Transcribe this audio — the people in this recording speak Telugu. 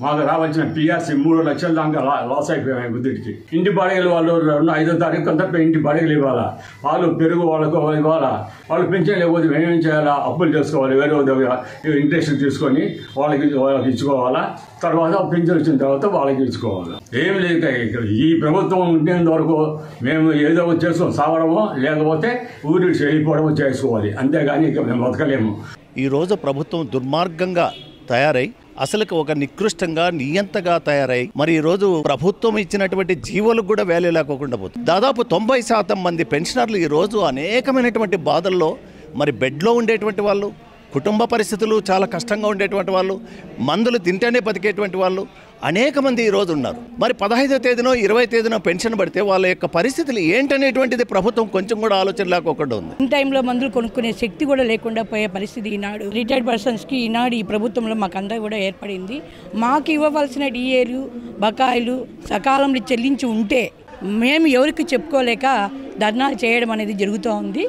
మాకు రావాల్సిన పిఆర్సీ 3 లక్షల దాకా లాస్ అయిపోయాయి బుద్ధుడికి. ఇంటి బాడిగలు వాళ్ళు 5వ తారీఖు అంతా ఇంటి బాడిగలు ఇవ్వాలా, పాలు పెరుగు వాళ్ళకు ఇవ్వాలా, వాళ్ళు పెన్షన్ లేకపోతే మేమేం చేయాలా, అప్పులు చేసుకోవాలి, వేరే ఇంట్రెస్ట్ తీసుకొని వాళ్ళకి ఇచ్చుకోవాలా, తర్వాత పెన్షన్ వచ్చిన తర్వాత వాళ్ళకి ఇచ్చుకోవాలి. ఏం లేదు, ఈ ప్రభుత్వం ఉండేంత వరకు మేము ఏదో చేసుకోం, సావడమో లేకపోతే ఊరికి వెళ్ళిపోవడమో చేసుకోవాలి, అంతేగాని ఇక మేము బతకలేము. ఈరోజు ప్రభుత్వం దుర్మార్గంగా తయారై అసలుకి ఒక నికృష్టంగా నియంతగా తయారై మరి ఈరోజు ప్రభుత్వం ఇచ్చినటువంటి జీవులకు కూడా వాల్యూ లేకోకుండా పోతుంది. దాదాపు 90% మంది పెన్షనర్లు ఈరోజు అనేకమైనటువంటి బాధల్లో మరి బెడ్లో ఉండేటువంటి వాళ్ళు, కుటుంబ పరిస్థితులు చాలా కష్టంగా ఉండేటువంటి వాళ్ళు, మందులు తింటేనే బతికేటువంటి వాళ్ళు అనేక మంది ఈరోజు ఉన్నారు. మరి 15వ తేదీనో 20వ తేదీనో పెన్షన్ పడితే వాళ్ళ యొక్క పరిస్థితులు ఏంటనేటువంటిది ప్రభుత్వం కొంచెం కూడా ఆలోచన లేకోకుండా ఉంది. ఇన్ టైంలో మందులు కొనుక్కునే శక్తి కూడా లేకుండా పోయే పరిస్థితి ఈనాడు రిటైర్డ్ పర్సన్స్కి ఈనాడు ఈ ప్రభుత్వంలో మాకంతా కూడా ఏర్పడింది. మాకు ఇవ్వవలసిన డిఏలు బకాయిలు సకాలంలో చెల్లించి ఉంటే మేము ఎవరికి చెప్పుకోలేక ధర్నాలు చేయడం అనేది జరుగుతూ ఉంది.